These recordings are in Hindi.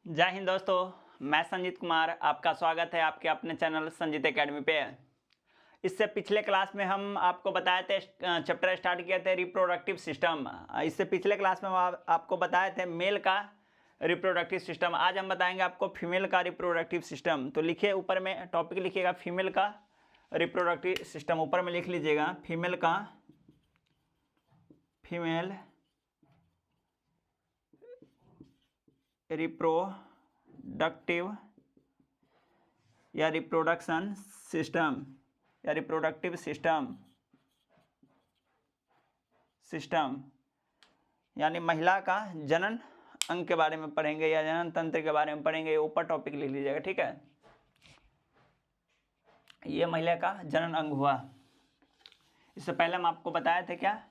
जय हिंद दोस्तों, मैं संजीत कुमार। आपका स्वागत है आपके अपने चैनल संजीत एकेडमी पे। इससे पिछले क्लास में हम आपको बताए थे, चैप्टर स्टार्ट किए थे रिप्रोडक्टिव सिस्टम। इससे पिछले क्लास में हम आपको बताए थे मेल का रिप्रोडक्टिव सिस्टम। आज हम बताएंगे आपको फीमेल का रिप्रोडक्टिव सिस्टम। तो लिखिए, ऊपर में टॉपिक लिखिएगा फीमेल का रिप्रोडक्टिव सिस्टम। ऊपर में लिख लीजिएगा फीमेल रिप्रोडक्टिव या रिप्रोडक्शन सिस्टम या रिप्रोडक्टिव सिस्टम यानी महिला का जनन अंग के बारे में पढ़ेंगे या जनन तंत्र के बारे में पढ़ेंगे। ये ऊपर टॉपिक लिख लीजिएगा, ठीक है। ये महिला का जनन अंग हुआ। इससे पहले हम आपको बताए थे क्या,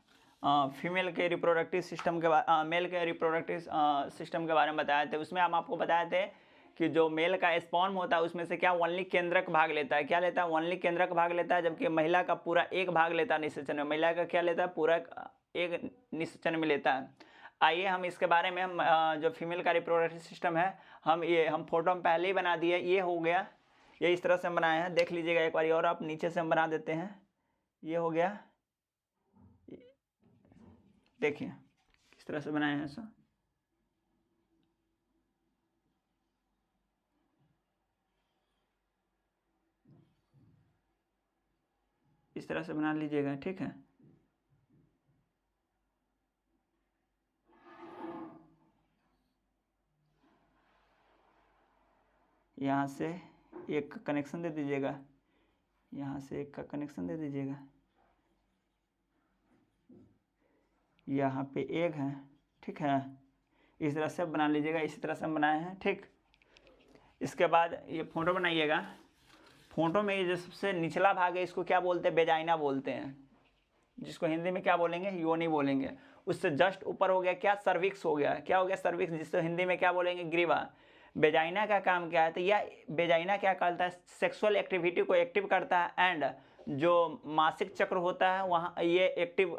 फीमेल के रिप्रोडक्टिव सिस्टम के मेल के रिप्रोडक्टिव सिस्टम के बारे में बताए थे। उसमें हम आपको बताए थे कि जो मेल का स्पर्म होता है उसमें से क्या वनली केंद्रक भाग लेता है। क्या लेता है? वनली केंद्रक भाग लेता है, जबकि महिला का पूरा एक भाग लेता है निषेचन में। महिला का क्या लेता है? पूरा एक निषेचन में लेता है। आइए हम इसके बारे में हम जो फीमेल का रिप्रोडक्टिव सिस्टम है हम फोटो में पहले ही बना दिए। ये हो गया, ये इस तरह से हम बनाए हैं, देख लीजिएगा एक बार। और आप नीचे से हम बना देते हैं। ये हो गया, देखिए किस तरह से बनाए हैं ऐसा। इस तरह से बना लीजिएगा, ठीक है। यहाँ से एक कनेक्शन दे दीजिएगा, यहाँ से एक का कनेक्शन दे दीजिएगा। यहाँ पे एक है, ठीक है। इस तरह से बना लीजिएगा। इसी तरह से हम बनाए हैं, ठीक। इसके बाद ये फोटो बनाइएगा। फोटो में ये जो सबसे निचला भाग है इसको क्या बोलते हैं? वेजाइना बोलते हैं, जिसको हिंदी में क्या बोलेंगे? योनि बोलेंगे। उससे जस्ट ऊपर हो गया क्या? सर्विक्स हो गया। क्या हो गया? सर्विक्स, जिसको हिंदी में क्या बोलेंगे? ग्रीवा। वेजाइना का काम क्या है? तो यह वेजाइना क्या करता है? सेक्सुअल एक्टिविटी को एक्टिव करता है। एंड जो मासिक चक्र होता है वहाँ ये एक्टिव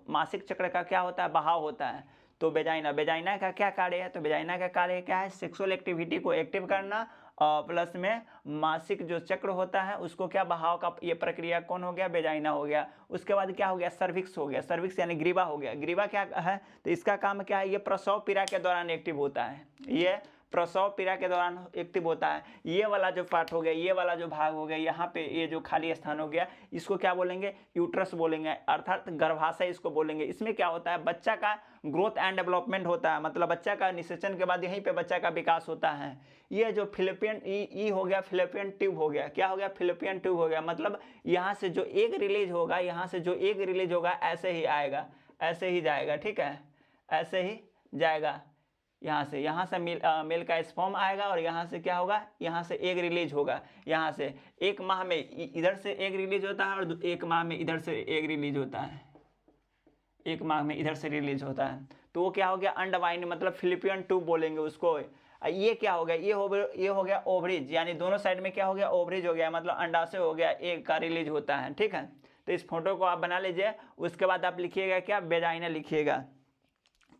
मासिक चक्र का क्या होता है? बहाव होता है। तो वेजाइना का क्या कार्य है? तो वेजाइना का कार्य क्या है? सेक्सुअल एक्टिविटी को एक्टिव करना, प्लस में मासिक जो चक्र होता है उसको क्या, बहाव का ये प्रक्रिया कौन हो गया? वेजाइना हो गया। उसके बाद क्या हो गया? सर्विक्स हो गया। सर्विक्स यानी ग्रीवा हो गया। ग्रीवा क्या है? तो इसका काम क्या है? ये प्रसव पीड़ा के दौरान एक्टिव होता है। ये प्रसव पीड़ा के दौरान एक्टिव होता है। ये वाला जो पार्ट हो गया, ये वाला जो भाग हो गया, यहाँ पे ये जो खाली स्थान हो गया, इसको क्या बोलेंगे? यूट्रस बोलेंगे, अर्थात गर्भाशय इसको बोलेंगे। इसमें क्या होता है? बच्चा का ग्रोथ एंड डेवलपमेंट होता है, मतलब बच्चा का निषेचन के बाद यहीं पे बच्चा का विकास होता है। ये जो फिलिपियन ई हो गया, फिलिपियन ट्यूब हो गया। क्या हो गया? फिलिपियन ट्यूब हो गया। मतलब यहाँ से जो एग रिलीज होगा, यहाँ से जो एग रिलीज होगा ऐसे ही आएगा, ऐसे ही जाएगा, ठीक है। ऐसे ही जाएगा। यहाँ से मेल का स्पर्म आएगा और यहाँ से क्या होगा? यहाँ से एग रिलीज होगा। यहाँ से एक माह में इधर से एग रिलीज होता है और एक माह में इधर से एग रिलीज होता है। एक माह में इधर से रिलीज होता है। तो वो क्या हो गया? अंडवाइन, मतलब फिलिपियन ट्यूब बोलेंगे उसको। ये क्या हो गया? ये हो गया ओवरीज, यानी दोनों साइड में क्या हो गया? ओवरीज हो गया, मतलब अंडाशय हो गया, एग का रिलीज होता है, ठीक है। तो इस फोटो को आप बना लीजिए। उसके बाद आप लिखिएगा क्या? वेजाइना लिखिएगा।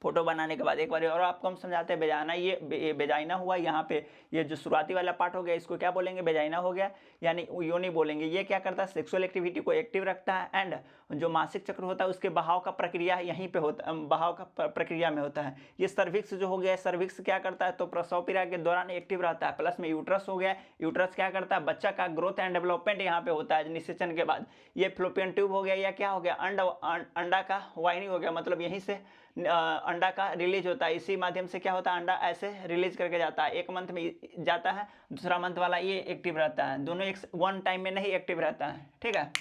फोटो बनाने के बाद एक बार और आपको हम समझाते हैं। बेजाना, ये बेजाइना हुआ। यहाँ पे ये जो शुरुआती वाला पार्ट हो गया इसको क्या बोलेंगे? बेजाइना हो गया, यानी योनि बोलेंगे। ये क्या करता है? सेक्सुअल एक्टिविटी को एक्टिव रखता है। एंड जो मासिक चक्र होता है उसके बहाव का प्रक्रिया यहीं पे होता है, बहाव का प्रक्रिया में होता है। ये सर्विक्स जो हो गया, सर्विक्स क्या करता है? तो प्रसव पीड़ा के दौरान एक्टिव रहता है। प्लस में यूट्रस हो गया। यूट्रस क्या करता है? बच्चा का ग्रोथ एंड डेवलपमेंट यहाँ पे होता है निषेचन के बाद। ये फ्लोपियन ट्यूब हो गया, या क्या हो गया? अंडा का वाहिनी हो गया, मतलब यहीं से अंडा का रिलीज होता है। इसी माध्यम से क्या होता है? अंडा ऐसे रिलीज करके जाता है। एक मंथ में जाता है, दूसरा मंथ वाला ये एक्टिव रहता है। दोनों एक वन टाइम में नहीं एक्टिव रहता है, ठीक है।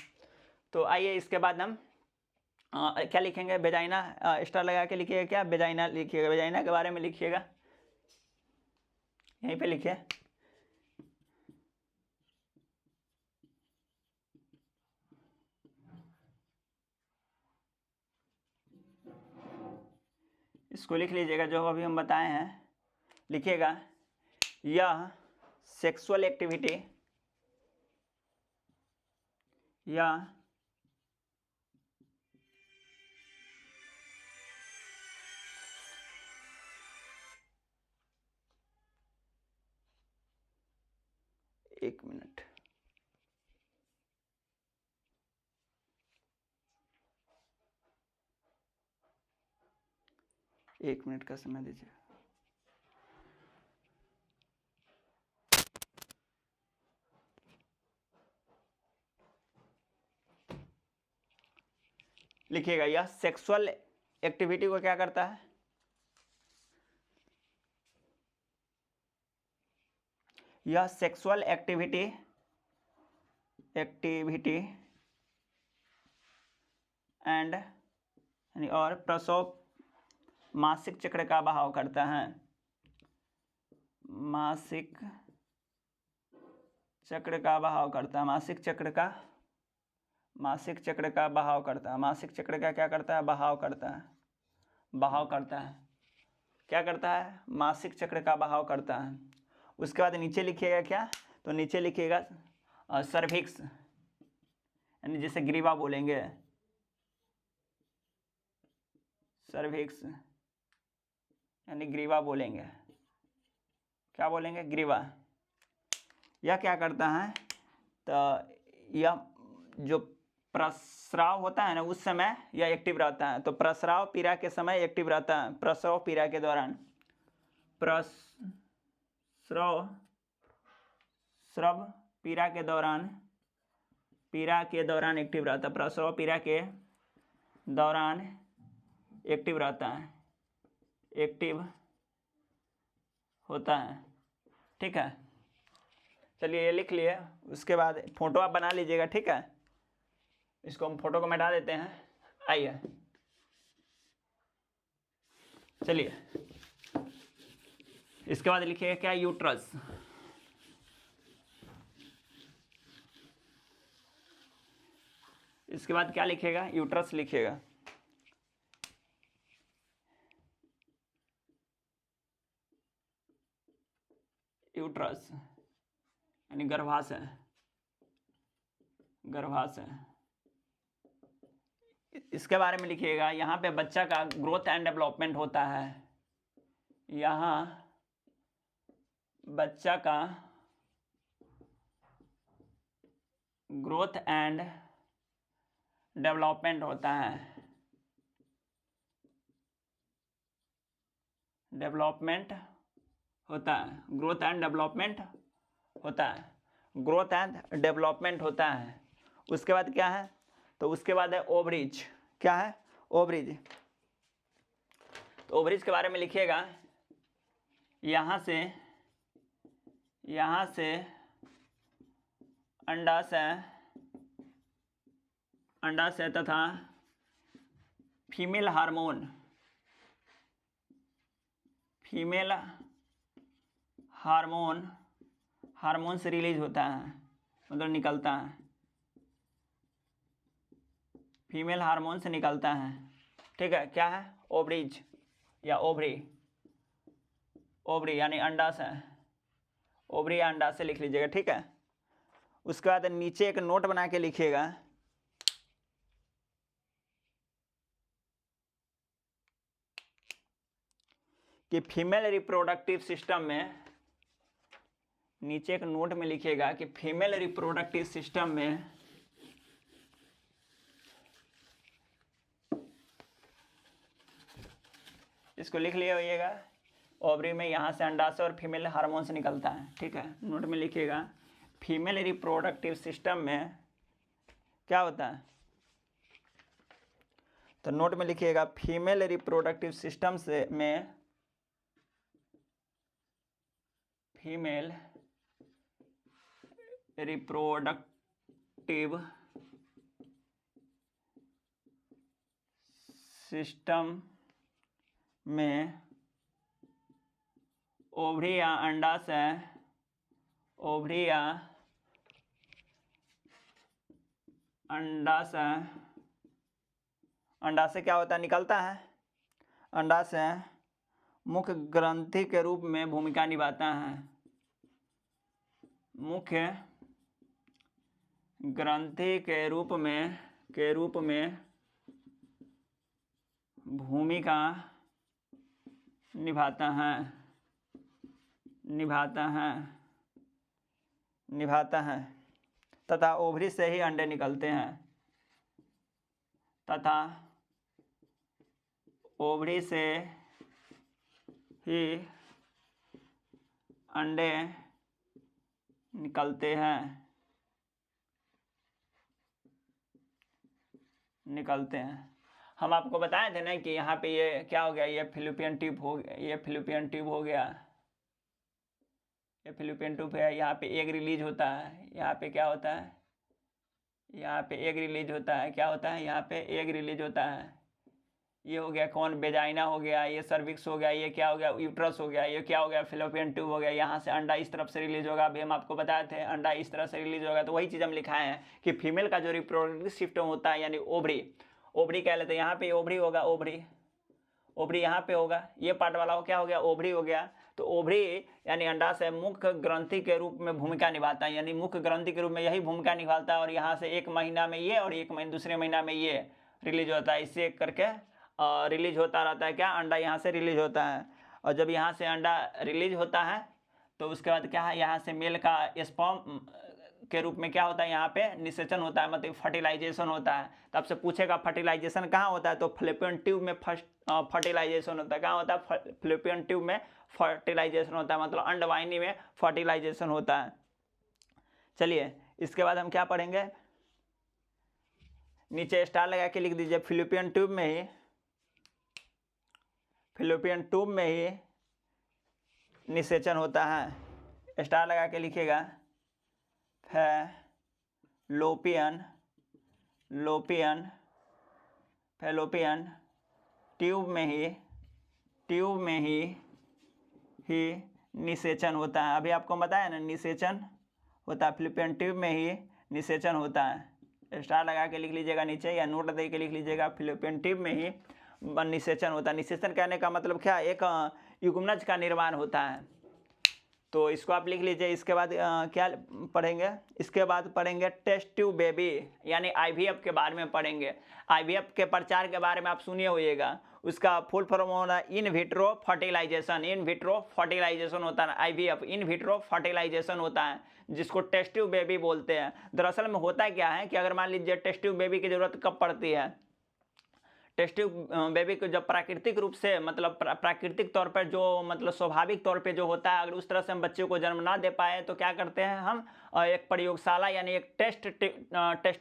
तो आइए इसके बाद हम क्या लिखेंगे? वेजाइना स्टार लगा के लिखिएगा। क्या? वेजाइना लिखिएगा। वेजाइना के बारे में लिखिएगा, यहीं पे लिखिए। इसको लिख लीजिएगा जो अभी हम बताए हैं, लिखिएगा। यह सेक्सुअल एक्टिविटी या 1 मिनट। एक मिनट का समय दीजिए। लिखिएगा, यह सेक्सुअल एक्टिविटी को क्या करता है? यह सेक्सुअल एक्टिविटी एंड और प्रसव मासिक चक्र का बहाव करता है। मासिक चक्र का बहाव करता है। मासिक चक्र का बहाव करता है। मासिक चक्र का क्या करता है? बहाव करता है। बहाव करता है। क्या करता है? मासिक चक्र का बहाव करता है। उसके बाद नीचे लिखिएगा क्या? तो नीचे लिखिएगा सर्विक्स, यानी जिसे ग्रीवा बोलेंगे। सर्विक्स यानी ग्रीवा बोलेंगे। क्या बोलेंगे? ग्रीवा। यह क्या करता है? तो यह जो प्रस्राव होता है ना, उस समय यह एक्टिव रहता है। तो प्रस्राव पीड़ा के समय एक्टिव रहता है। प्रसव पीड़ा के दौरान, स्रव पीड़ा के दौरान एक्टिव रहता है। प्रसव पीड़ा के दौरान एक्टिव रहता है, एक्टिव होता है। ठीक है, चलिए ये लिख लिए। उसके बाद फोटो आप बना लीजिएगा। ठीक है, इसको हम फोटो को मिटा देते हैं। आइए, चलिए इसके बाद लिखिएगा क्या? यूट्रस। इसके बाद क्या लिखिएगा? यूट्रस लिखिएगा। यूट्रस यानी गर्भाशय। इसके बारे में लिखिएगा, यहाँ पे बच्चा का ग्रोथ एंड डेवलपमेंट होता है। यहाँ बच्चा का ग्रोथ एंड डेवलपमेंट होता है। डेवलपमेंट होता है, ग्रोथ एंड डेवलपमेंट होता है। ग्रोथ एंड डेवलपमेंट होता है। उसके बाद क्या है? तो उसके बाद है ओवरीज। क्या है? ओवरीज। तो ओवरीज के बारे में लिखिएगा, यहाँ से अंडाशय तथा फीमेल हार्मोन से रिलीज होता है, मतलब निकलता है। फीमेल हार्मोन से निकलता है। ठीक है, क्या है? ओवरीज या ओवरी यानी अंडाशय। ओवरी या अंडाशय लिख लीजिएगा। ठीक है, उसके बाद नीचे एक नोट बना के लिखिएगा, कि फीमेल रिप्रोडक्टिव सिस्टम में, नीचे एक नोट में लिखिएगा कि फीमेल रिप्रोडक्टिव सिस्टम में इसको लिख लिया, ओवरी में यहाँ से अंडाशय और फीमेल हार्मोन से निकलता है। ठीक है, नोट में लिखिएगा, फीमेल रिप्रोडक्टिव सिस्टम में क्या होता है? तो नोट में लिखिएगा, फीमेल रिप्रोडक्टिव सिस्टम में फीमेल रिप्रोडक्टिव सिस्टम में ओवरी या अंडाशय क्या होता है? निकलता है। अंडाशय मुख्य ग्रंथि के रूप में भूमिका निभाता है। मुख्य ग्रंथि के रूप में भूमिका निभाता है। निभाता है तथा ओवरी से ही अंडे निकलते हैं, तथा ओवरी से ही अंडे निकलते हैं, हम आपको बताए थे ना कि यहाँ पे ये क्या हो गया, ये फिलिपियन ट्यूब हो गया, ये फिलिपियन ट्यूब हो गया, ये फिलिपियन ट्यूब है। यहाँ पे एग रिलीज होता है, यहाँ पे क्या होता है, यहाँ पे एग रिलीज होता है, क्या होता है, यहाँ पे एग रिलीज होता है। ये हो गया कौन, वेजाइना हो गया, ये सर्विक्स हो गया, ये क्या हो गया, यूट्रस हो गया, ये क्या हो गया, फिलिपियन ट्यूब हो गया। यहाँ से अंडा इस तरफ से रिलीज होगा, अभी हम आपको बताए थे अंडा इस तरह से रिलीज होगा। तो वही चीज़ हम लिखाए हैं कि फीमेल का जो रिप्रोडक्टिव सिस्टम होता है यानी ओवरी कह लेते हैं, यहाँ पे ओवरी होगा, ओवरी यहाँ पे होगा, ये पार्ट वाला हो क्या हो गया, ओवरी हो गया। तो ओवरी यानी अंडा से मुख्य ग्रंथि के रूप में भूमिका निभाता है, यानी मुख्य ग्रंथि के रूप में यही भूमिका निभाता है। और यहाँ से एक महीना में ये और दूसरे महीना में ये रिलीज होता है, इससे करके रिलीज होता रहता है क्या, अंडा यहाँ से रिलीज होता है। और जब यहाँ से अंडा रिलीज होता है तो उसके बाद क्या है, यहाँ से मेल का स्पर्म के रूप में क्या होता है, यहाँ पे निषेचन होता है, मतलब फर्टिलाइजेशन होता है। तो आपसे पूछेगा फर्टिलाइजेशन कहाँ होता है, तो फिलिपियन ट्यूब में फर्टिलाइजेशन होता है। कहाँ होता है, फिलिपियन ट्यूब में फर्टिलाइजेशन होता है, मतलब अंडवाहिनी में फर्टिलाइजेशन होता है। चलिए इसके बाद हम क्या पढ़ेंगे, नीचे स्टार लगा के लिख दीजिए, फिलिपियन ट्यूब में ही निषेचन होता है। स्टार लगा के लिखिएगा, फैलोपियन ट्यूब में ही निषेचन होता है। अभी आपको बताया ना निषेचन होता है, फिलिपियन ट्यूब में ही निषेचन होता है। स्टार लगा के लिख लीजिएगा नीचे, या नोट दे के लिख लीजिएगा, फिलिपियन ट्यूब में ही निषेचन होता है। निषेचन कहने का मतलब क्या, एक युग्मनज का निर्माण होता है। तो इसको आप लिख लीजिए। इसके बाद क्या पढ़ेंगे, इसके बाद पढ़ेंगे टेस्ट ट्यूब बेबी यानी आईवीएफ के बारे में पढ़ेंगे। आईवीएफ के प्रचार के बारे में आप सुनिए होइएगा, उसका फुल फॉर्म होना इन विट्रो फर्टिलाइजेशन होता है। आईवीएफ इन विट्रो फर्टिलाइजेशन होता है, जिसको टेस्ट ट्यूब बेबी बोलते हैं। दरअसल में होता क्या है कि अगर मान लीजिए टेस्ट ट्यूब बेबी की जरूरत कब पड़ती है, टेस्ट ट्यूब बेबी को जब प्राकृतिक रूप से, मतलब प्राकृतिक तौर पर जो मतलब स्वाभाविक तौर पे जो होता है, अगर उस तरह से हम बच्चे को जन्म ना दे पाए तो क्या करते हैं हम, एक प्रयोगशाला यानी एक टेस्ट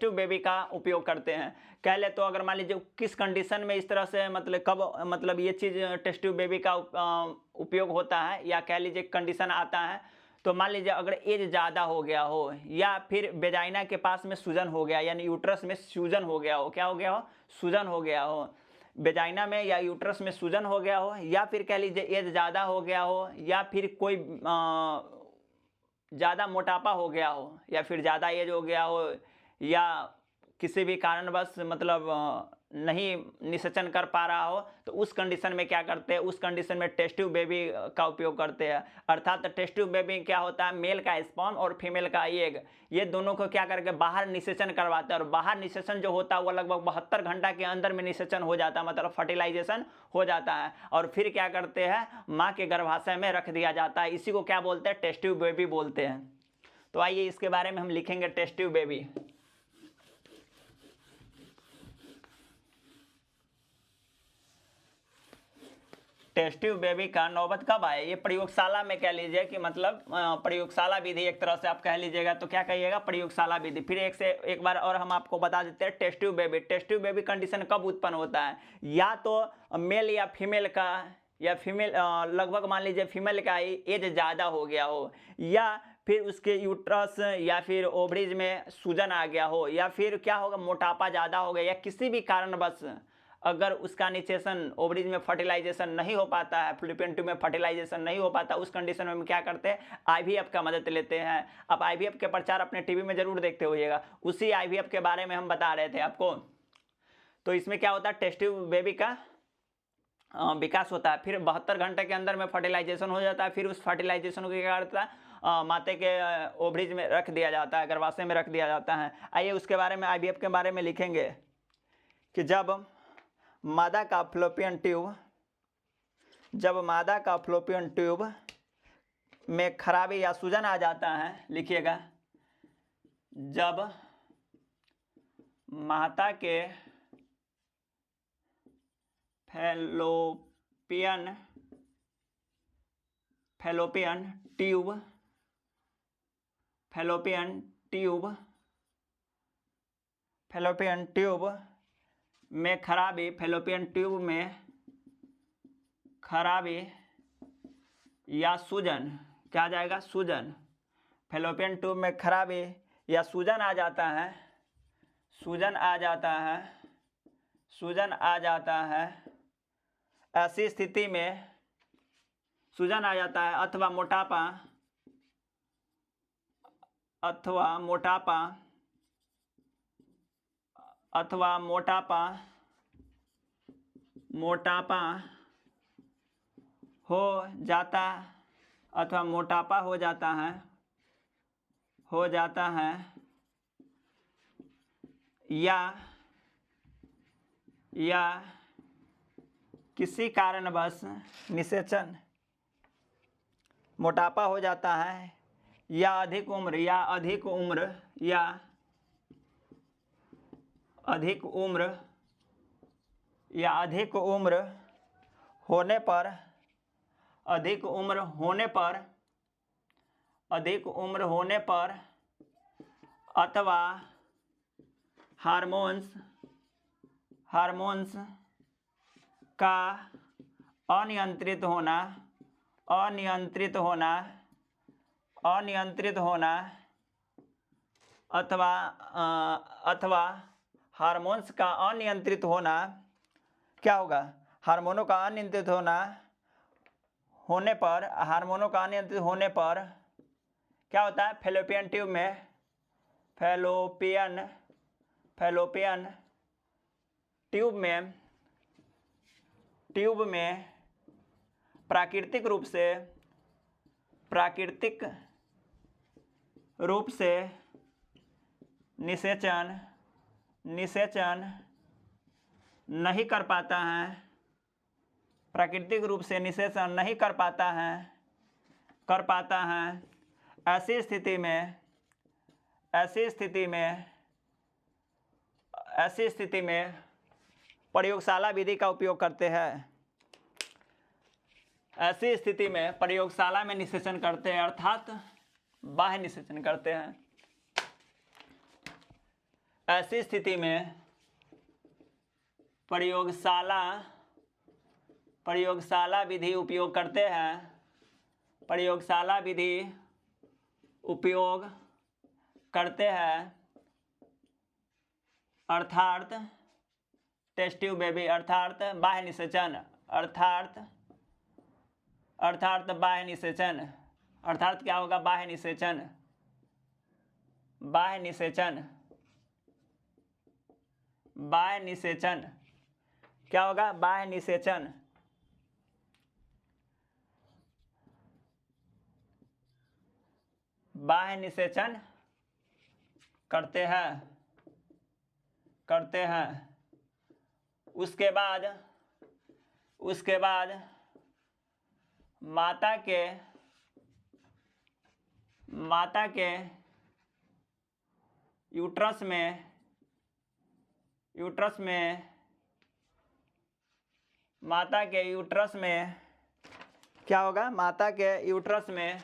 ट्यूब बेबी का उपयोग करते हैं। कह ले तो अगर मान लीजिए किस कंडीशन में इस तरह से, मतलब कब, मतलब ये चीज़ टेस्ट ट्यूब बेबी का उपयोग होता है, या कह लीजिए कंडीशन आता है, तो मान लीजिए अगर एज ज़्यादा हो गया हो, या फिर वेजाइना के पास में सूजन हो गया, यानी यूट्रस में सूजन हो गया हो, क्या हो गया हो, सूजन हो गया हो, वेजाइना में या यूट्रस में सूजन हो गया हो, या फिर कह लीजिए एज ज़्यादा हो गया हो, या फिर कोई ज़्यादा मोटापा हो गया हो, या फिर ज़्यादा एज हो गया हो, या किसी भी कारणवश मतलब नहीं निषेचन कर पा रहा हो, तो उस कंडीशन में क्या करते हैं, उस कंडीशन में टेस्ट ट्यूब बेबी का उपयोग करते हैं। अर्थात टेस्ट ट्यूब बेबी क्या होता है, मेल का स्पर्म और फीमेल का एग, ये दोनों को क्या करके बाहर निषेचन करवाते हैं। और बाहर निषेचन जो होता है वो लगभग 72 घंटा के अंदर में निषेचन हो जाता है, मतलब फर्टिलाइजेशन हो जाता है। और फिर क्या करते हैं, माँ के गर्भाशय में रख दिया जाता है। इसी को क्या बोलते हैं, टेस्ट ट्यूब बेबी बोलते हैं। तो आइए इसके बारे में हम लिखेंगे, test tube baby. Test tube baby का नौबत कब आए, ये प्रयोगशाला में कह लीजिए कि मतलब प्रयोगशाला विधि एक तरह से आप कह लीजिएगा, तो क्या कहिएगा, प्रयोगशाला विधि। फिर एक बार और हम आपको बता देते हैं, टेस्ट ट्यूब बेबी कंडीशन कब उत्पन्न होता है, या तो मेल या फीमेल का, या फीमेल लगभग मान लीजिए फीमेल का एज ज़्यादा हो गया हो, या फिर उसके यूट्रस या फिर ओवरीज में सूजन आ गया हो, या फिर क्या होगा, मोटापा ज़्यादा हो गया, या किसी भी कारणवश अगर उसका निषेचन ओवरीज में फर्टिलाइजेशन नहीं हो पाता है, फिलिपियन ट्यूब में फर्टिलाइजेशन नहीं हो पाता, उस कंडीशन में हम क्या करते हैं, आईवीएफ का मदद लेते हैं। अब आईवीएफ के प्रचार अपने टीवी में जरूर देखते होइएगा, उसी आईवीएफ के बारे में हम बता रहे थे आपको। तो इसमें क्या होता है, टेस्ट ट्यूब बेबी का विकास होता है, फिर 72 घंटे के अंदर में फर्टिलाइजेशन हो जाता है। फिर उस फर्टिलाइजेशन को क्या करता है, माते के ओवरीज में रख दिया जाता है, गर्भाशय में रख दिया जाता है। आइए उसके बारे में, आईवीएफ के बारे में लिखेंगे कि जब मादा का फ्लोपियन ट्यूब में खराबी या सूजन आ जाता है, लिखिएगा जब माता के फैलोपियन ट्यूब में खराबी, फैलोपियन ट्यूब में खराबी या सूजन, क्या आ जाएगा, सूजन। फैलोपियन ट्यूब में खराबी या सूजन आ जाता है, सूजन आ जाता है, ऐसी स्थिति में सूजन आ जाता है अथवा मोटापा हो जाता है या किसी कारणवश निषेचन, मोटापा हो जाता है या अधिक उम्र होने पर अथवा हार्मोन्स का अनियंत्रित होना अथवा हार्मोन्स का अनियंत्रित होना, क्या होगा, हार्मोनों का अनियंत्रित होने पर क्या होता है, फैलोपियन ट्यूब में प्राकृतिक रूप से निषेचन नहीं कर पाता है, प्राकृतिक रूप से निषेचन नहीं कर पाता है। ऐसी स्थिति में प्रयोगशाला विधि का उपयोग करते हैं। ऐसी स्थिति में प्रयोगशाला में निषेचन करते हैं, अर्थात बाह्य निषेचन करते हैं। ऐसी स्थिति में प्रयोगशाला विधि उपयोग करते हैं, अर्थात टेस्ट ट्यूब बेबी, अर्थात बाह्य निषेचन, अर्थात क्या होगा, बाह्य निषेचन, क्या होगा, बाह्य निषेचन। बाह्य निषेचन करते हैं। उसके बाद माता के यूट्रस में क्या होगा, माता के यूट्रस में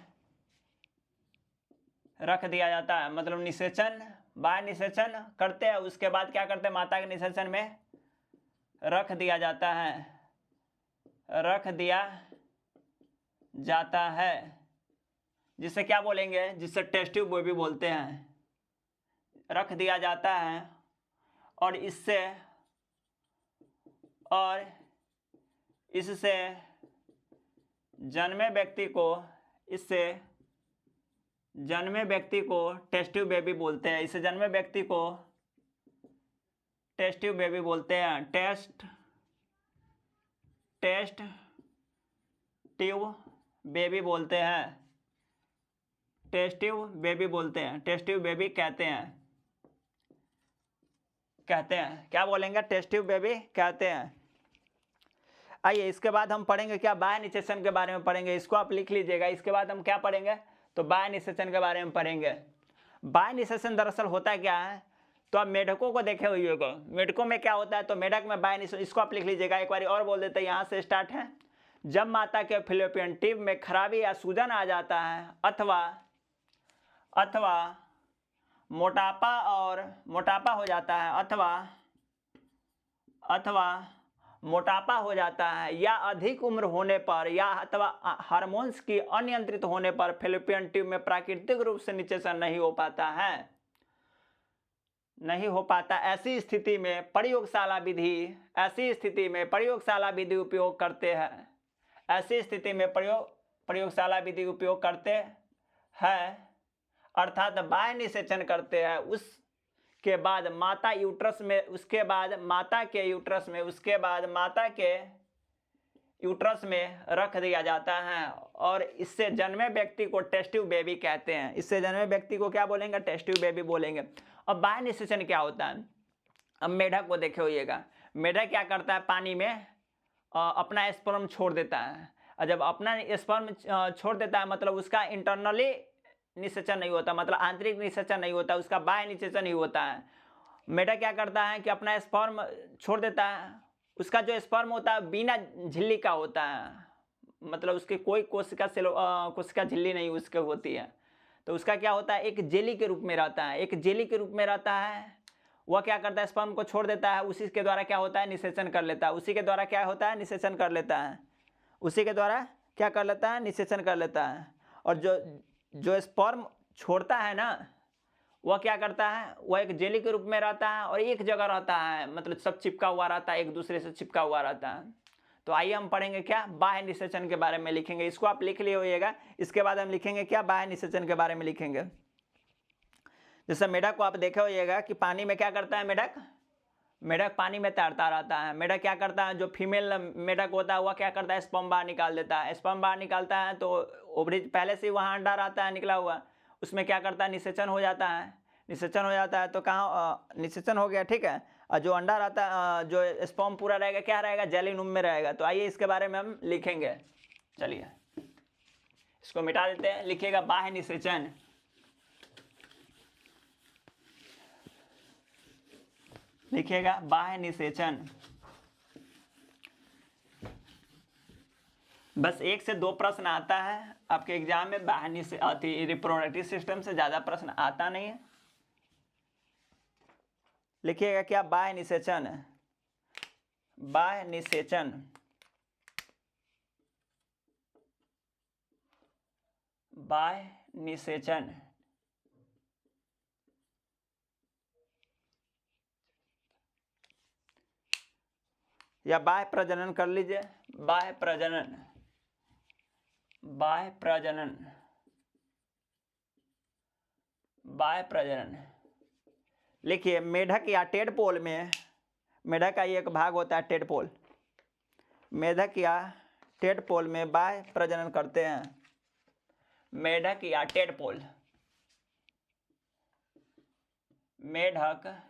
रख दिया जाता है, मतलब निषेचन, बाह्य निषेचन करते हैं। उसके बाद क्या करते हैं, माता के निषेचन में रख दिया जाता है, जिसे क्या बोलेंगे, जिसे टेस्ट ट्यूब बेबी बोलते हैं। रख दिया जाता है और इससे जन्मे व्यक्ति को टेस्ट ट्यूब बेबी बोलते हैं। इसे जन्मे व्यक्ति को टेस्ट ट्यूब बेबी बोलते हैं। टेस्ट ट्यूब बेबी बोलते हैं। टेस्ट ट्यूब बेबी कहते हैं। क्या बोलेंगे, टेस्ट ट्यूब बेबी कहते हैं। आइए इसके बाद हम पढ़ेंगे क्या, बाह्य निषेचन के बारे में पढ़ेंगे। इसको आप लिख लीजिएगा। इसके बाद हम क्या पढ़ेंगे, तो बाह्य निषेचन के बारे में पढ़ेंगे। बाह्य निषेचन दरअसल होता क्या है, तो आप मेढकों को देखे हुए होगा, मेढकों में क्या होता है, तो मेढक में बाह्य निषेचन, इसको आप लिख लीजिएगा, एक बार और बोल देते हैं, यहाँ से स्टार्ट है। जब माता के फैलोपियन ट्यूब में खराबी या सूजन आ जाता है अथवा मोटापा हो जाता है अथवा मोटापा हो जाता है, या अधिक उम्र होने पर, या अथवा हार्मोन्स की अनियंत्रित होने पर फैलोपियन ट्यूब में प्राकृतिक रूप से निषेचन नहीं हो पाता। ऐसी स्थिति में प्रयोगशाला विधि उपयोग करते हैं। अर्थात बाह्य निषेचन करते हैं। उसके बाद माता के यूट्रस में रख दिया जाता है, और इससे जन्मे व्यक्ति को टेस्ट ट्यूब बेबी कहते हैं। इससे जन्मे व्यक्ति को क्या बोलेंगे, टेस्ट ट्यूब बेबी बोलेंगे। अब बाह्य निषेचन क्या होता है, अब मेढक को देखे होइएगा, मेढक क्या करता है, पानी में अपना स्पर्म छोड़ देता है, और जब अपना स्पर्म छोड़ देता है मतलब उसका इंटरनली निषेचन नहीं होता, मतलब आंतरिक निषेचन नहीं होता, उसका बाह्य निषेचन ही होता है। मेढक क्या करता है कि अपना स्पर्म छोड़ देता है, उसका जो स्पर्म होता है बिना झिल्ली का होता है, मतलब उसके कोई कोशिका झिल्ली नहीं उसके होती है, तो उसका क्या होता है, एक जेली के रूप में रहता है। वह क्या करता है, स्पर्म को छोड़ देता है, उसी के द्वारा क्या होता है, निषेचन कर लेता है। उसी के द्वारा क्या कर लेता है। और जो स्पर्म छोड़ता है ना, वह क्या करता है, वह एक जेली के रूप में रहता है और एक जगह रहता है, मतलब सब चिपका हुआ रहता है, एक दूसरे से चिपका हुआ रहता है। तो आइए हम पढ़ेंगे क्या, बाह्य निषेचन के बारे में लिखेंगे। इसको आप लिख लिए होइएगा। इसके बाद हम लिखेंगे क्या, बाह्य निषेचन के बारे में लिखेंगे। जैसे मेढक को आप देखे होइएगा कि पानी में क्या करता है, मेढक पानी में तैरता रहता है। मेढक क्या करता है, जो फीमेल मेढक होता है वह क्या करता है, स्पर्म बाहर निकाल देता है। स्पर्म बाहर निकालता है तो ओवरी पहले से ही वहाँ अंडा रहता है निकला हुआ, उसमें क्या करता है, निषेचन हो जाता है। तो कहाँ निषेचन हो गया, ठीक है। और जो अंडा रहता है, जो स्पर्म पूरा रहेगा, क्या रहेगा, जेलिनुम में रहेगा। तो आइए इसके बारे में हम लिखेंगे। चलिए इसको मिटा देते हैं, लिखिएगा बाह्य निषेचन। लिखिएगा बाह्य निषेचन। बस 1 से 2 प्रश्न आता है आपके एग्जाम में, बाह्य निषेचन रिप्रोडक्टिव सिस्टम से ज्यादा प्रश्न आता नहीं है। लिखिएगा क्या, बाह्य निषेचन। बाह्य निषेचन या बाह्य प्रजनन कर लीजिए। बाह्य प्रजनन लिखिए, मेढक या टेडपोल में, मेढक का एक भाग होता है टेडपोल, मेढक या टेडपोल में बाह्य प्रजनन करते हैं। मेढक या टेडपोल, मेढक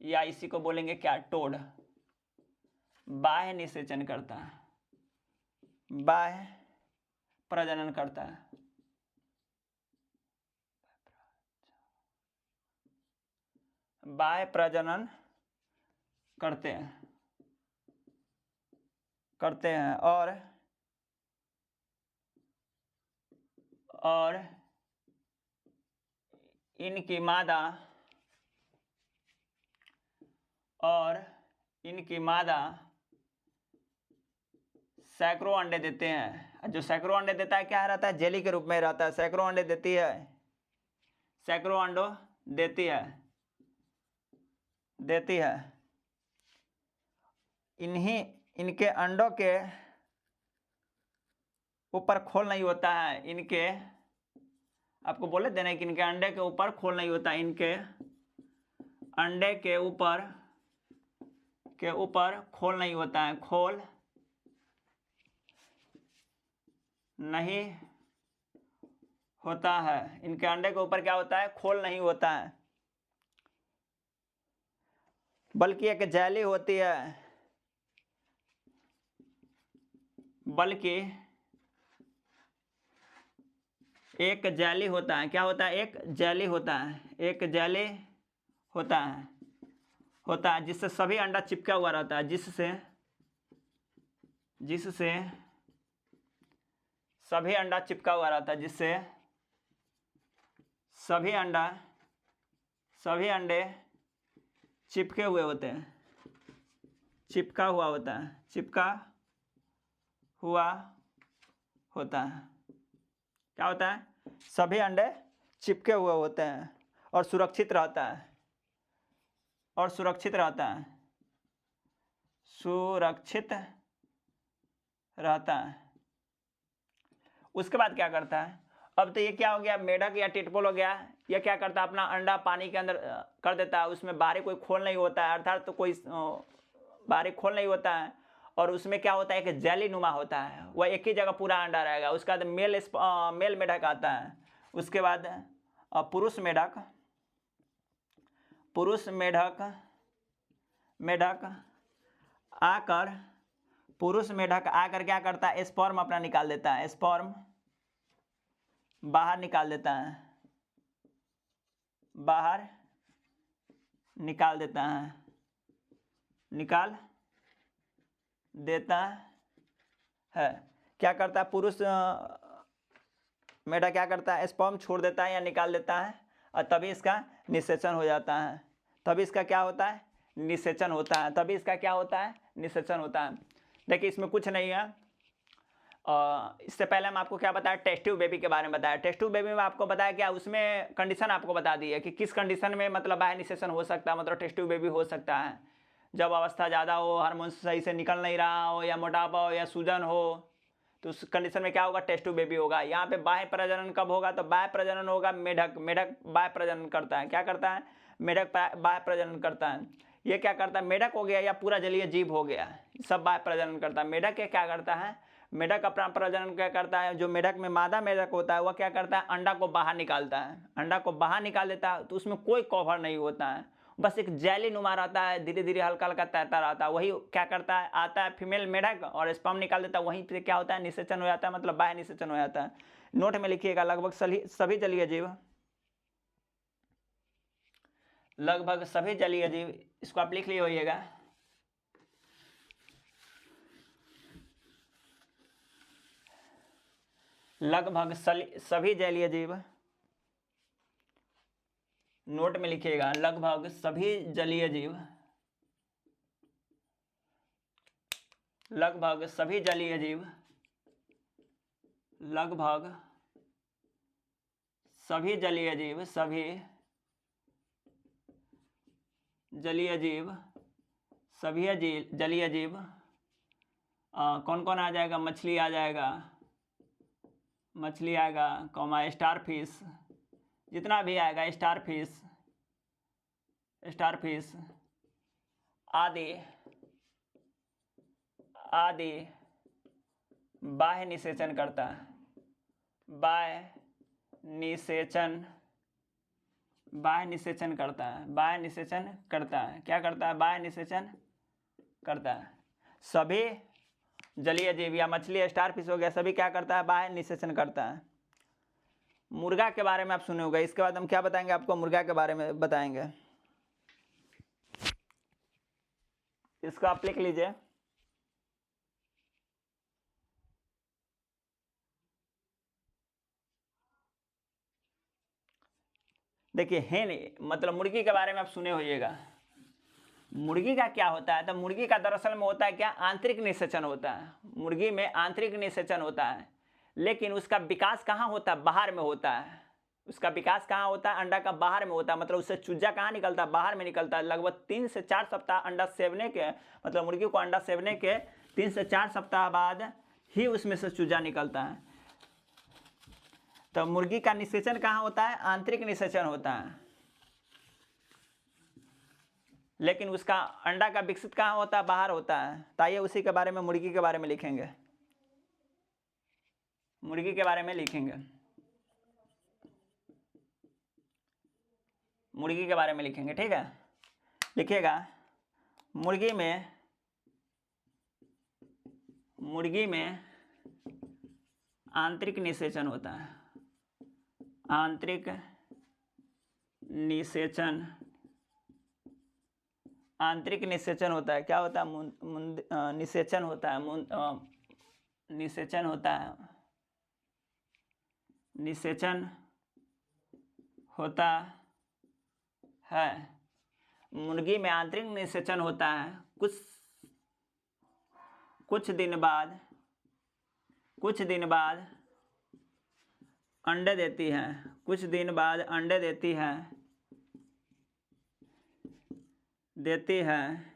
या इसी को बोलेंगे क्या, टोड, बाह्य निषेचन करता है, बाह्य प्रजनन करता है। बाह्य प्रजनन करते हैं और इनकी मादा सैकड़ों अंडे देते हैं। जो सैकड़ों अंडे देता है क्या रहता है, जेली के रूप में रहता है। सैकड़ों अंडे देती है, सैकड़ों अंडों देती है। इनके अंडों के ऊपर खोल नहीं होता है। इनके, आपको बोले देना कि इनके अंडे के ऊपर खोल नहीं होता है। इनके अंडे के ऊपर खोल नहीं होता है, खोल नहीं होता है। इनके अंडे के ऊपर क्या होता है, खोल नहीं होता है, बल्कि एक जेली होती है, बल्कि एक जैली होता है, क्या होता है, एक जैली होता है, एक जैली होता है जिससे सभी अंडा चिपका हुआ रहता है, जिससे सभी अंडा चिपका हुआ रहता है, जिससे सभी अंडे चिपके हुए होते हैं, चिपका हुआ होता है, क्या होता है, सभी अंडे चिपके हुए होते हैं और सुरक्षित रहता है। उसके बाद क्या करता है, अब तो ये क्या हो गया, मेढक या टिटबॉल हो गया, यह क्या करता है, अपना अंडा पानी के अंदर कर देता है, उसमें बाहरी कोई खोल नहीं होता है, अर्थात तो कोई बाहरी खोल नहीं होता है, और उसमें क्या होता है कि जेली नुमा होता है, वह एक ही जगह पूरा अंडा रहेगा। उसके बाद मेल मेढक आता है, उसके बाद पुरुष मेढक आकर क्या करता है, स्पर्म अपना निकाल देता है, स्पर्म बाहर निकाल देता है, क्या करता है, पुरुष मेढक क्या करता है, स्पर्म छोड़ देता है या निकाल देता है, और तभी इसका निषेचन हो जाता है, तभी इसका क्या होता है, निषेचन होता है। देखिए इसमें कुछ नहीं है। इससे पहले हम आपको क्या बताया, टेस्ट ट्यूब बेबी के बारे में बताया। टेस्ट ट्यूब बेबी में आपको बताया क्या, उसमें कंडीशन आपको बता दी है कि किस कंडीशन में मतलब बाह्य निषेचन हो सकता है, मतलब टेस्ट ट्यूब बेबी हो सकता है। जब अवस्था ज़्यादा हो, हार्मोन सही से निकल नहीं रहा हो, या मोटापा हो, या सूजन हो, तो उस कंडीशन में क्या होगा, टेस्ट ट्यूब बेबी होगा। यहाँ पे बाह्य प्रजनन कब होगा, तो बाह्य प्रजनन होगा मेढक बाह्य प्रजनन करता है, क्या करता है, मेढक बाह्य प्रजनन करता है। ये क्या करता है, मेढक हो गया या पूरा जलीय जीव हो गया, सब बाह्य प्रजनन करता है। मेढक क्या करता है, मेढक अपना प्रजनन क्या करता है, जो मेढक में मादा मेढक होता है वह क्या करता है, अंडा को बाहर निकालता है, अंडा को बाहर निकाल देता है, तो उसमें कोई कवर नहीं होता है, बस एक जेली नुमा रहता है, धीरे धीरे हल्का हल्का तैरता रहता है। वही क्या करता है, आता है फीमेल मेढक और स्पर्म निकाल देता है, वहीं पे क्या होता है, निषेचन हो जाता है, मतलब बाह्य निषेचन हो जाता है। नोट में लिखिएगा, लगभग सभी जलीय जीव, इसको आप लिख लिए होइएगा। लगभग सभी जलीय जीव, नोट में लिखिएगा, लगभग सभी जलीय जीव, लगभग सभी जलीय जीव कौन कौन आ जाएगा, मछली आएगा, स्टार फिश, जितना भी आएगा, स्टार फिश आदि बाह्य निषेचन करता है, क्या करता है, बाह्य निषेचन करता है। सभी जलीय जीव या मछली, स्टार फिश हो गया, सभी क्या करता है, बाह्य निषेचन करता है। मुर्गा के बारे में आप सुने होंगे, इसके बाद हम क्या बताएंगे आपको, मुर्गा के बारे में बताएंगे। इसको आप लिख लीजिए, देखिए हेन मतलब मुर्गी के बारे में आप सुने होइएगा। मुर्गी का क्या होता है, तो मुर्गी का दरअसल में होता है क्या, आंतरिक निषेचन होता है। मुर्गी में आंतरिक निषेचन होता है, लेकिन उसका विकास कहाँ होता है, बाहर में होता है। उसका विकास कहाँ होता है, अंडा का बाहर में होता है, मतलब उससे चूजा कहाँ निकलता है, बाहर में निकलता है। लगभग 3 से 4 सप्ताह अंडा सेवने के, मतलब मुर्गी को अंडा सेवने के 3 से 4 सप्ताह बाद ही उसमें से चूजा निकलता है। तो मुर्गी का निषेचन कहाँ होता है, आंतरिक निषेचन होता है, लेकिन उसका अंडा का विकसित कहाँ होता है, बाहर होता है। तो आइए उसी के बारे में, मुर्गी के बारे में लिखेंगे, ठीक है। लिखिएगा, मुर्गी में आंतरिक निषेचन होता है, आंतरिक निषेचन, आंतरिक निषेचन होता है। क्या होता है? निषेचन होता है, निषेचन होता है, निषेचन होता है। मुर्गी में आंतरिक निषेचन होता है। कुछ दिन बाद अंडे देती है, कुछ दिन बाद अंडे देती है,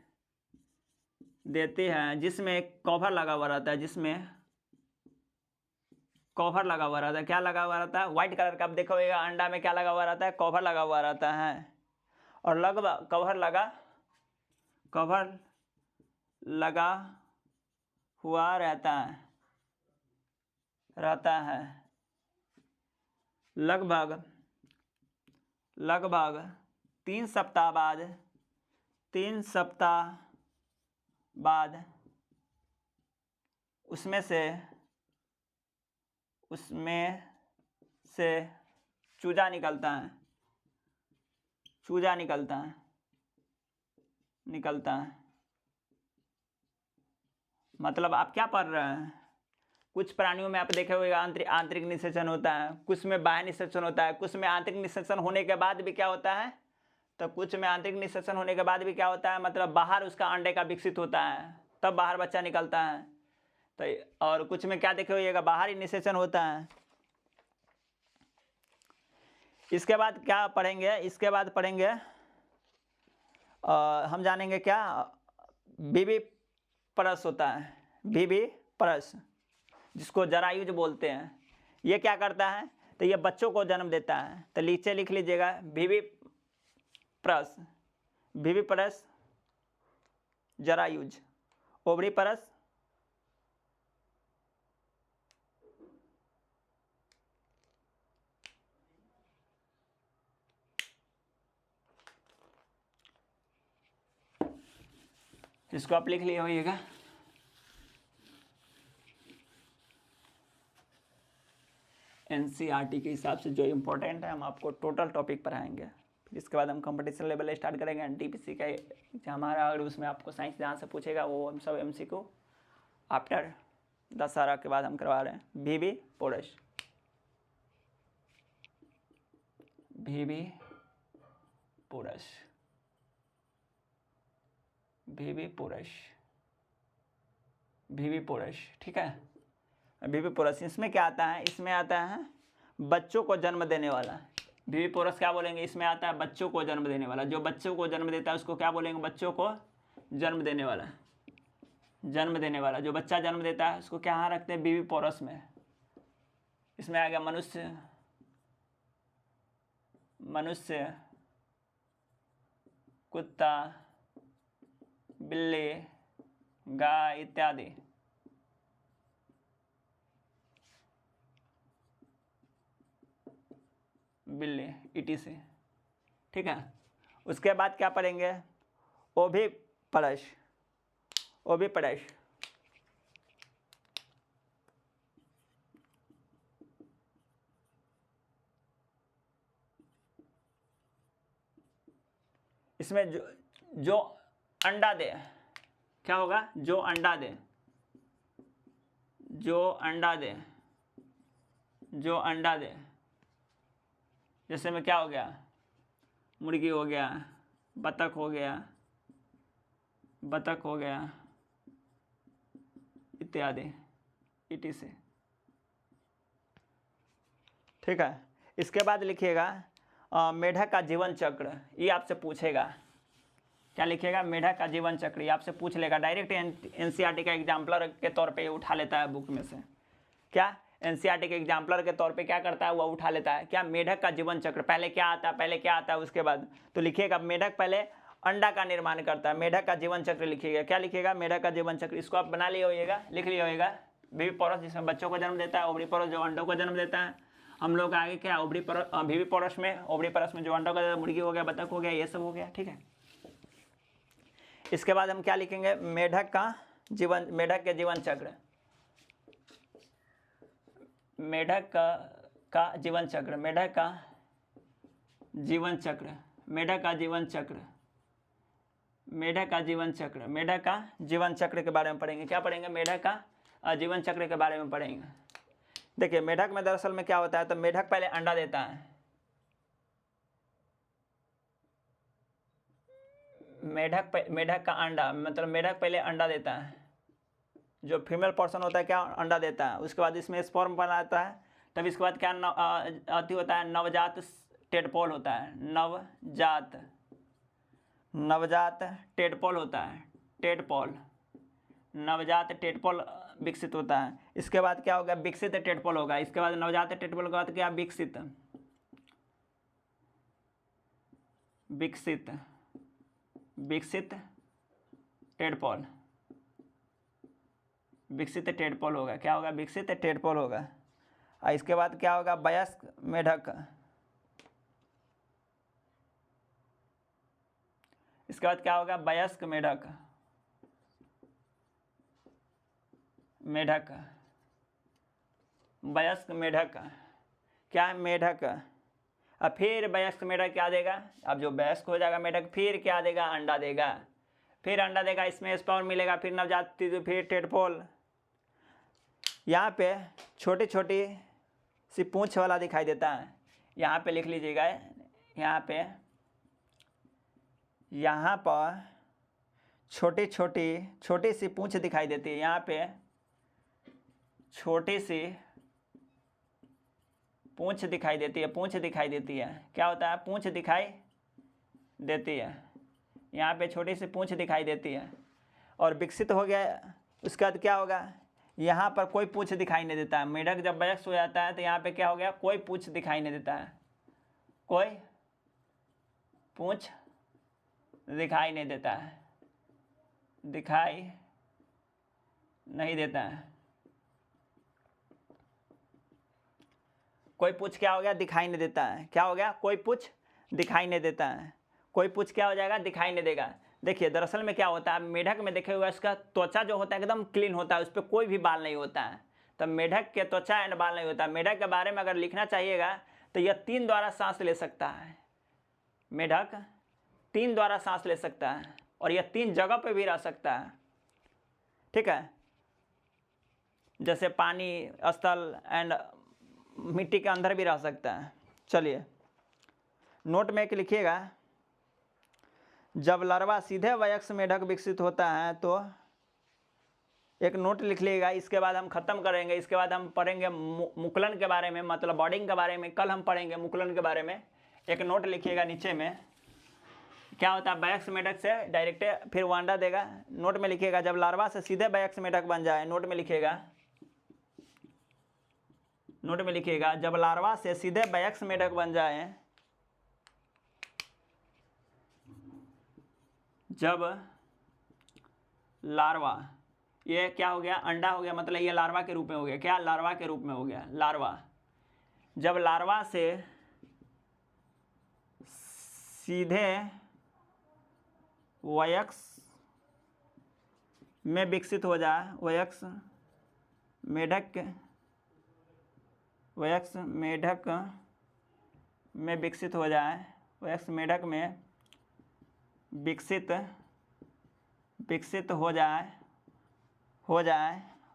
जिसमें कवर लगा हुआ रहता है, जिसमें कवर लगा हुआ रहता है। क्या लगा हुआ रहता है? व्हाइट कलर का। आप देखोगे अंडा में क्या लगा हुआ रहता है? कवर लगा हुआ रहता है। और लगभग कवर लगा हुआ रहता है। लगभग 3 सप्ताह बाद उसमें से चूजा निकलता है। मतलब आप क्या पढ़ रहे हैं? कुछ प्राणियों में आप देखे हुए आंतरिक निषेचन होता है, कुछ में बाह्य निषेचन होता है, कुछ में आंतरिक निषेचन होने के बाद भी क्या होता है? तो कुछ में आंतरिक निषेचन होने के बाद भी क्या होता है? मतलब बाहर उसका अंडे का विकसित होता है, तब बाहर बच्चा निकलता है। तो और कुछ में क्या देखे होइएगा? बाहर ही निषेचन होता है। इसके बाद क्या पढ़ेंगे? इसके बाद पढ़ेंगे हम जानेंगे क्या बीबी परस होता है। बीबी परस, जिसको जरायुज बोलते हैं, ये क्या करता है? तो ये बच्चों को जन्म देता है। तो नीचे लिख लीजिएगा बीबी परस जरायुज, ओवरी परस इसको आप लिख लिए होइएगा। एनसीईआरटी के हिसाब से जो इम्पोर्टेंट है हम आपको टोटल टॉपिक पढ़ाएंगे। फिर इसके बाद हम कंपटीशन लेवल स्टार्ट करेंगे। एनटीपीसी का एग्जाम आ रहा है, अगर उसमें आपको साइंस जहाँ से पूछेगा वो हम सब एमसीक्यू आफ्टर दशहरा के बाद हम करवा रहे हैं। बीबी पोरस, बीबी पोरस, ठीक है। बीबी पोरस, इसमें क्या आता है? इसमें आता है बच्चों को जन्म देने वाला। बीबी पोरस क्या बोलेंगे? इसमें आता है बच्चों को जन्म देने वाला। जो बच्चों को जन्म देता है उसको क्या बोलेंगे? बच्चों को जन्म देने वाला। जो बच्चा जन्म देता है उसको क्या रखते हैं? बीबी पोरस में। इसमें आ गया मनुष्य, कुत्ता, बिल्ली, गाय इत्यादि। बिल्ली ईटी से, ठीक है। उसके बाद क्या पढ़ेंगे? ओविपरस। इसमें जो अंडा दे, क्या होगा? जो अंडा दे, जैसे में क्या हो गया? मुर्गी हो गया, बतख हो गया इत्यादि ईटी से, ठीक है। इसके बाद लिखिएगा मेढक का जीवन चक्र। ये आपसे पूछेगा। क्या लिखिएगा? मेढक का जीवन चक्र। ये आपसे पूछ लेगा डायरेक्ट। एनसीईआरटी का एग्जाम्पलर के तौर पे उठा लेता है बुक में से। क्या एनसीईआरटी के एग्जाम्पलर के तौर पे क्या करता है? वह उठा लेता है। क्या? मेढक का जीवन चक्र। पहले क्या आता है उसके बाद तो लिखिएगा मेढक पहले अंडा का निर्माण करता है। मेढक का जीवन चक्र लिखिएगा। क्या लिखिएगा? मेढक का जीवन चक्र। इसको आप बना लिए होइएगा, लिख लिए होइएगा। बीबी पोरस जिसमें बच्चों को जन्म देता है, ओवरी पोरस जो अंडों को जन्म देता है। हम लोग आगे क्या? बीबी पोरस में जो अंडों का मुर्गी हो गया, बतख हो गया, ये सब हो गया, ठीक है। इसके बाद हम क्या लिखेंगे? मेढक के जीवन चक्र। मेढक का का जीवन चक्र, मेढक का जीवन चक्र, मेढक का जीवन चक्र, मेढक का जीवन चक्र, मेढक का जीवन चक्र के बारे में पढ़ेंगे। क्या पढ़ेंगे? मेढक का जीवन चक्र के बारे में पढ़ेंगे। देखिए मेढक में दरअसल में क्या होता है, तो मेढक पहले अंडा देता है, मेढक का अंडा मतलब मेढक पहले अंडा देता है, जो फीमेल पर्सन होता है क्या अंडा देता है, उसके बाद इसमें स्पर्म बनाता है, तब इसके बाद क्या अति होता है, नवजात टेडपोल होता है, नवजात टेडपोल होता है, टेडपोल, नवजात टेडपोल विकसित होता है। इसके बाद क्या होगा, विकसित टेडपोल होगा। इसके बाद नवजात टेडपोल के बाद क्या, विकसित टेडपोल, विकसित टेडपोल होगा। क्या होगा? विकसित टेडपोल होगा। और इसके बाद क्या होगा, वयस्क मेढक, इसके बाद क्या होगा, वयस्क मेढक, वयस्क मेढक, क्या मेढक, अब फिर वयस्क मेढक क्या देगा, अब जो वयस्क हो जाएगा मेढक फिर क्या देगा, अंडा देगा, फिर अंडा देगा, इसमें स्पर्म मिलेगा, फिर नवजात फिर टेडपोल। यहाँ पे छोटी छोटी सी पूंछ वाला दिखाई देता है, यहाँ पे लिख लीजिएगा, यहाँ पर छोटी सी पूंछ दिखाई देती है, यहाँ पे छोटी सी पूंछ दिखाई देती है, क्या होता है, पूंछ दिखाई देती है, यहाँ पे छोटी सी पूंछ दिखाई देती है। और विकसित हो गया, उसके बाद क्या होगा, यहाँ पर कोई पूंछ दिखाई नहीं देता है। मेढक जब वयस्क हो जाता है तो यहाँ पे क्या हो गया, कोई पूंछ दिखाई नहीं देता है, कोई पूंछ दिखाई नहीं देता है, दिखाई नहीं देता है, कोई पूंछ क्या हो गया, दिखाई नहीं देता है। क्या हो गया, कोई पूंछ दिखाई नहीं देता है, कोई पूंछ क्या हो जाएगा, दिखाई नहीं देगा। देखिए दरअसल में क्या होता है, मेढक में देखे हुआ इसका त्वचा जो होता है एकदम क्लीन होता है, उस पर कोई भी बाल नहीं होता है। तो मेढक के त्वचा एंड बाल नहीं होता है। मेढक के बारे में अगर लिखना चाहिएगा तो यह 3 द्वारा सांस ले सकता है, मेढक 3 द्वारा सांस ले सकता है, और यह 3 जगह पे भी रह सकता है, ठीक है, जैसे पानी, स्थल एंड मिट्टी के अंदर भी रह सकता है। चलिए नोट में एक लिखिएगा, जब लार्वा सीधे वयस्क मेढक विकसित होता है तो एक नोट लिख लीजिएगा। इसके बाद हम खत्म करेंगे, इसके बाद हम पढ़ेंगे मुकुलन के बारे में, मतलब बॉडिंग के बारे में, कल हम पढ़ेंगे मुकुलन के बारे में। एक नोट लिखिएगा नीचे में, क्या होता है, वयस्क मेढक से डायरेक्ट फिर वो अंडा देगा। नोट में लिखिएगा, जब लार्वा से सीधे वयस्क मेढक बन जाए, नोट में लिखिएगा, जब लार्वा से सीधे वयस्क मेढक बन जाए, जब लार्वा, ये क्या हो गया, अंडा हो गया, मतलब ये लार्वा के रूप में हो गया, क्या, लार्वा के रूप में हो गया, लार्वा। जब लार्वा से सीधे वयस्क में विकसित हो जाए, वयस्क मेढक में विकसित हो जाए, वयस्क मेढक में विकसित हो जाए,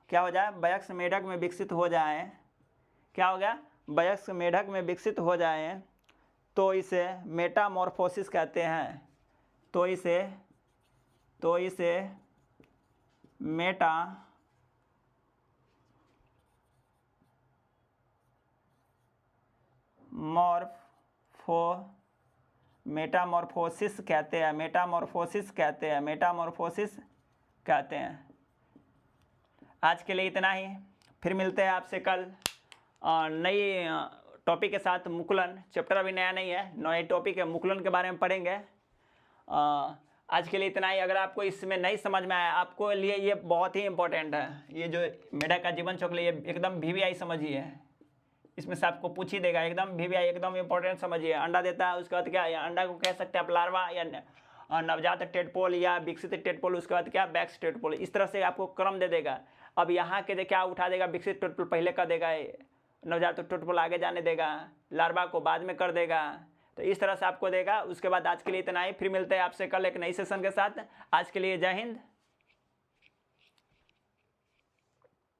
क्या हो जाए, वयस्क मेढक में विकसित हो जाए, क्या हो गया, वयस्क मेढक में विकसित हो जाए तो इसे मेटामॉर्फोसिस कहते हैं। तो इसे मेटामॉर्फोसिस कहते हैं। आज के लिए इतना ही, फिर मिलते हैं आपसे कल नई टॉपिक के साथ। मुकुलन चैप्टर अभी नया नहीं है, नए टॉपिक है, मुकुलन के बारे में पढ़ेंगे। आज के लिए इतना ही। अगर आपको इसमें नहीं समझ में आया, आपको लिए ये बहुत ही इंपॉर्टेंट है, ये जो मेढक का जीवन चक्र, ये एकदम VVI समझिए, इसमें से आपको पूछ ही देगा, एकदम VVI एकदम इंपॉर्टेंट समझिए। अंडा देता है, उसके बाद क्या, या अंडा को कह सकते हैं आप लार्वा, या नवजात टेडपोल, या विकसित टेडपोल, उसके बाद क्या, वयस्क टेडपोल। इस तरह से आपको क्रम दे देगा। अब यहाँ के क्या उठा देगा, विकसित टेडपोल पहले कर देगा, नवजात टोटपोल आगे जाने देगा, लार्वा को बाद में कर देगा। तो इस तरह से आपको देगा। उसके बाद आज के लिए इतना ही, फिर मिलते हैं आपसे कल एक नई सेशन के साथ। आज के लिए जय हिंद।